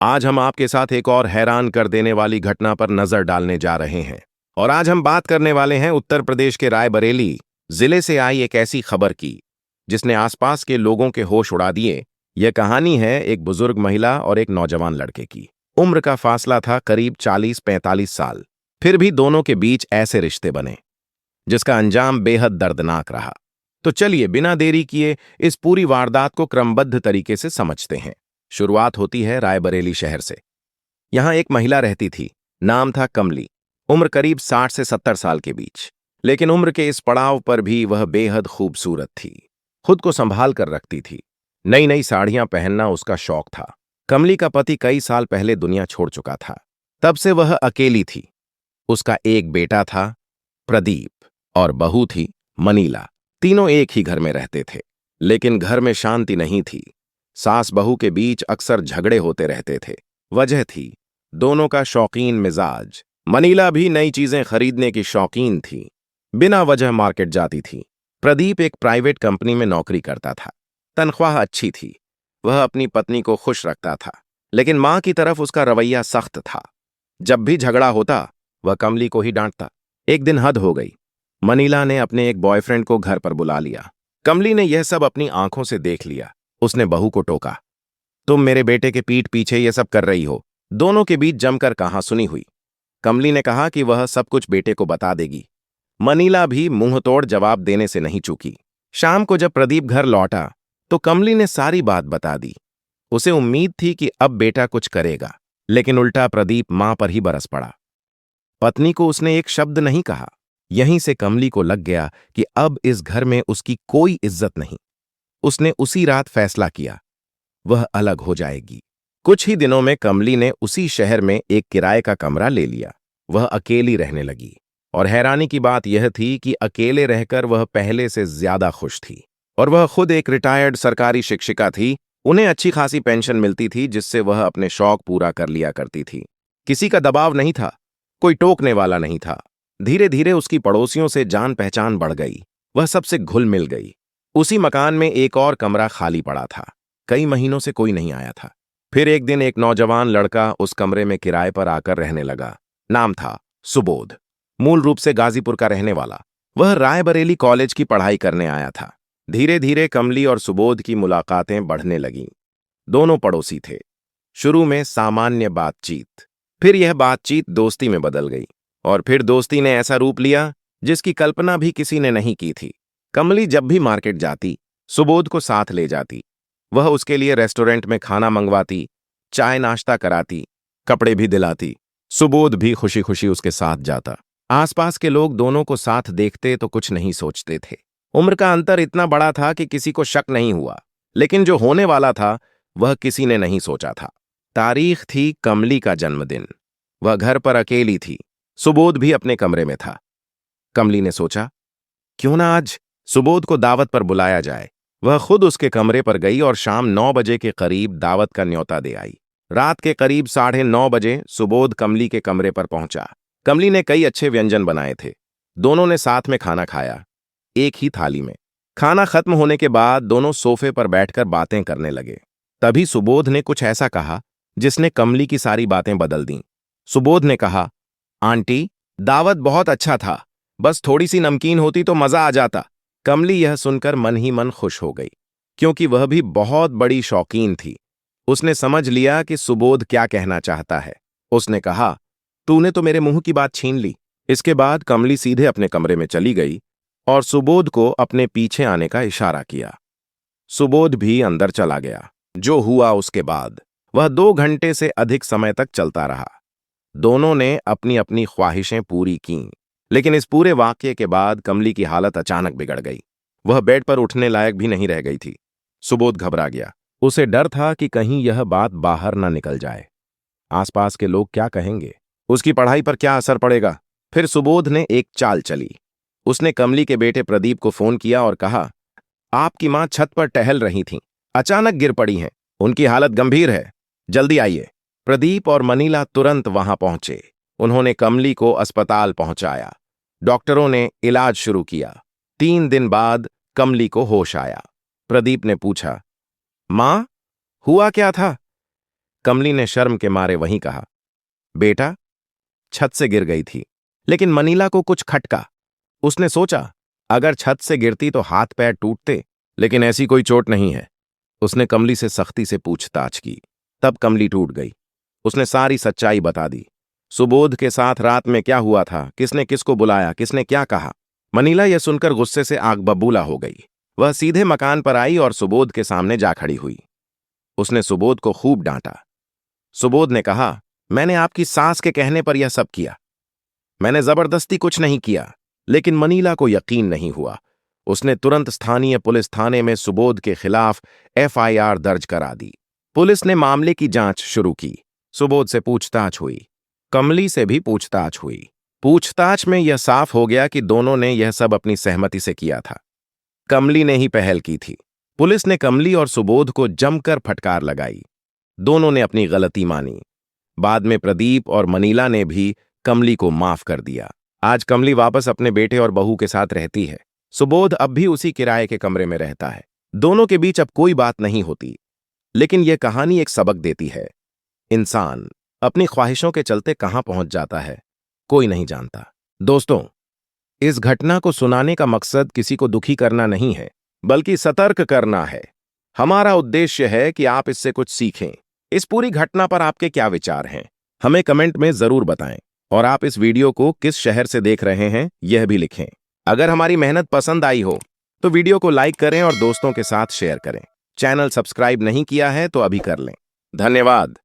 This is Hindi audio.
आज हम आपके साथ एक और हैरान कर देने वाली घटना पर नजर डालने जा रहे हैं। और आज हम बात करने वाले हैं उत्तर प्रदेश के रायबरेली जिले से आई एक ऐसी खबर की जिसने आसपास के लोगों के होश उड़ा दिए। यह कहानी है एक बुजुर्ग महिला और एक नौजवान लड़के की। उम्र का फासला था करीब 40-45 साल। फिर भी दोनों के बीच ऐसे रिश्ते बने जिसका अंजाम बेहद दर्दनाक रहा। तो चलिए बिना देरी किए इस पूरी वारदात को क्रमबद्ध तरीके से समझते हैं। शुरुआत होती है रायबरेली शहर से। यहां एक महिला रहती थी। नाम था कमली। उम्र करीब 60 से 70 साल के बीच। लेकिन उम्र के इस पड़ाव पर भी वह बेहद खूबसूरत थी। खुद को संभाल कर रखती थी। नई नई साड़ियां पहनना उसका शौक था। कमली का पति कई साल पहले दुनिया छोड़ चुका था। तब से वह अकेली थी। उसका एक बेटा था प्रदीप और बहू थी मनीला। तीनों एक ही घर में रहते थे। लेकिन घर में शांति नहीं थी। सास बहू के बीच अक्सर झगड़े होते रहते थे। वजह थी दोनों का शौकीन मिजाज। मनीला भी नई चीजें खरीदने की शौकीन थी। बिना वजह मार्केट जाती थी। प्रदीप एक प्राइवेट कंपनी में नौकरी करता था। तनख्वाह अच्छी थी। वह अपनी पत्नी को खुश रखता था। लेकिन मां की तरफ उसका रवैया सख्त था। जब भी झगड़ा होता वह कमली को ही डांटता। एक दिन हद हो गई। मनीला ने अपने एक बॉयफ्रेंड को घर पर बुला लिया। कमली ने यह सब अपनी आंखों से देख लिया। उसने बहू को टोका, तुम मेरे बेटे के पीठ पीछे ये सब कर रही हो। दोनों के बीच जमकर कहासुनी हुई। कमली ने कहा कि वह सब कुछ बेटे को बता देगी। मनीला भी मुंहतोड़ जवाब देने से नहीं चूकी। शाम को जब प्रदीप घर लौटा तो कमली ने सारी बात बता दी। उसे उम्मीद थी कि अब बेटा कुछ करेगा। लेकिन उल्टा प्रदीप मां पर ही बरस पड़ा। पत्नी को उसने एक शब्द नहीं कहा। यहीं से कमली को लग गया कि अब इस घर में उसकी कोई इज्जत नहीं। उसने उसी रात फैसला किया, वह अलग हो जाएगी। कुछ ही दिनों में कमली ने उसी शहर में एक किराए का कमरा ले लिया। वह अकेली रहने लगी। और हैरानी की बात यह थी कि अकेले रहकर वह पहले से ज्यादा खुश थी। और वह खुद एक रिटायर्ड सरकारी शिक्षिका थी। उन्हें अच्छी खासी पेंशन मिलती थी जिससे वह अपने शौक पूरा कर लिया करती थी। किसी का दबाव नहीं था। कोई टोकने वाला नहीं था। धीरे धीरे उसकी पड़ोसियों से जान पहचान बढ़ गई। वह सबसे घुल मिल गई। उसी मकान में एक और कमरा खाली पड़ा था। कई महीनों से कोई नहीं आया था। फिर एक दिन एक नौजवान लड़का उस कमरे में किराए पर आकर रहने लगा। नाम था सुबोध। मूल रूप से गाजीपुर का रहने वाला। वह रायबरेली कॉलेज की पढ़ाई करने आया था। धीरे धीरे कमली और सुबोध की मुलाकातें बढ़ने लगीं। दोनों पड़ोसी थे। शुरू में सामान्य बातचीत। फिर यह बातचीत दोस्ती में बदल गई। और फिर दोस्ती ने ऐसा रूप लिया जिसकी कल्पना भी किसी ने नहीं की थी। कमली जब भी मार्केट जाती सुबोध को साथ ले जाती। वह उसके लिए रेस्टोरेंट में खाना मंगवाती, चाय नाश्ता कराती, कपड़े भी दिलाती। सुबोध भी खुशी खुशी उसके साथ जाता। आसपास के लोग दोनों को साथ देखते तो कुछ नहीं सोचते थे। उम्र का अंतर इतना बड़ा था कि किसी को शक नहीं हुआ। लेकिन जो होने वाला था वह किसी ने नहीं सोचा था। तारीख थी कमली का जन्मदिन। वह घर पर अकेली थी। सुबोध भी अपने कमरे में था। कमली ने सोचा, क्यों ना आज सुबोध को दावत पर बुलाया जाए। वह खुद उसके कमरे पर गई और शाम 9 बजे के करीब दावत का न्योता दे आई। रात के करीब 9:30 बजे सुबोध कमली के कमरे पर पहुंचा। कमली ने कई अच्छे व्यंजन बनाए थे। दोनों ने साथ में खाना खाया, एक ही थाली में। खाना खत्म होने के बाद दोनों सोफे पर बैठकर बातें करने लगे। तभी सुबोध ने कुछ ऐसा कहा जिसने कमली की सारी बातें बदल दीं। सुबोध ने कहा, आंटी, दावत बहुत अच्छा था, बस थोड़ी सी नमकीन होती तो मजा आ जाता। कमली यह सुनकर मन ही मन खुश हो गई, क्योंकि वह भी बहुत बड़ी शौकीन थी। उसने समझ लिया कि सुबोध क्या कहना चाहता है। उसने कहा, तूने तो मेरे मुंह की बात छीन ली। इसके बाद कमली सीधे अपने कमरे में चली गई और सुबोध को अपने पीछे आने का इशारा किया। सुबोध भी अंदर चला गया। जो हुआ उसके बाद वह 2 घंटे से अधिक समय तक चलता रहा। दोनों ने अपनी अपनी ख्वाहिशें पूरी कीं। लेकिन इस पूरे वाकये के बाद कमली की हालत अचानक बिगड़ गई। वह बेड पर उठने लायक भी नहीं रह गई थी। सुबोध घबरा गया। उसे डर था कि कहीं यह बात बाहर न निकल जाए। आसपास के लोग क्या कहेंगे, उसकी पढ़ाई पर क्या असर पड़ेगा। फिर सुबोध ने एक चाल चली। उसने कमली के बेटे प्रदीप को फोन किया और कहा, आपकी मां छत पर टहल रही थीं, अचानक गिर पड़ी हैं, उनकी हालत गंभीर है, जल्दी आइए। प्रदीप और मनीला तुरंत वहां पहुंचे। उन्होंने कमली को अस्पताल पहुंचाया। डॉक्टरों ने इलाज शुरू किया। 3 दिन बाद कमली को होश आया। प्रदीप ने पूछा, मां, हुआ क्या था? कमली ने शर्म के मारे वहीं कहा, बेटा, छत से गिर गई थी। लेकिन मनीला को कुछ खटका। उसने सोचा, अगर छत से गिरती तो हाथ पैर टूटते, लेकिन ऐसी कोई चोट नहीं है। उसने कमली से सख्ती से पूछताछ की। तब कमली टूट गई। उसने सारी सच्चाई बता दी। सुबोध के साथ रात में क्या हुआ था, किसने किसको बुलाया, किसने क्या कहा। मनीला यह सुनकर गुस्से से आग बबूला हो गई। वह सीधे मकान पर आई और सुबोध के सामने जा खड़ी हुई। उसने सुबोध को खूब डांटा। सुबोध ने कहा, मैंने आपकी सास के कहने पर यह सब किया। मैंने जबरदस्ती कुछ नहीं किया। लेकिन मनीला को यकीन नहीं हुआ। उसने तुरंत स्थानीय पुलिस थाने में सुबोध के खिलाफ एफआईआर दर्ज करा दी। पुलिस ने मामले की जांच शुरू की। सुबोध से पूछताछ हुई। कमली से भी पूछताछ हुई। पूछताछ में यह साफ हो गया कि दोनों ने यह सब अपनी सहमति से किया था। कमली ने ही पहल की थी। पुलिस ने कमली और सुबोध को जमकर फटकार लगाई। दोनों ने अपनी गलती मानी। बाद में प्रदीप और मनीला ने भी कमली को माफ कर दिया। आज कमली वापस अपने बेटे और बहू के साथ रहती है। सुबोध अब भी उसी किराए के कमरे में रहता है। दोनों के बीच अब कोई बात नहीं होती। लेकिन यह कहानी एक सबक देती है। इंसान अपनी ख्वाहिशों के चलते कहां पहुंच जाता है, कोई नहीं जानता। दोस्तों, इस घटना को सुनाने का मकसद किसी को दुखी करना नहीं है, बल्कि सतर्क करना है। हमारा उद्देश्य है कि आप इससे कुछ सीखें। इस पूरी घटना पर आपके क्या विचार हैं, हमें कमेंट में जरूर बताएं। और आप इस वीडियो को किस शहर से देख रहे हैं, यह भी लिखें। अगर हमारी मेहनत पसंद आई हो तो वीडियो को लाइक करें और दोस्तों के साथ शेयर करें। चैनल सब्सक्राइब नहीं किया है तो अभी कर लें। धन्यवाद।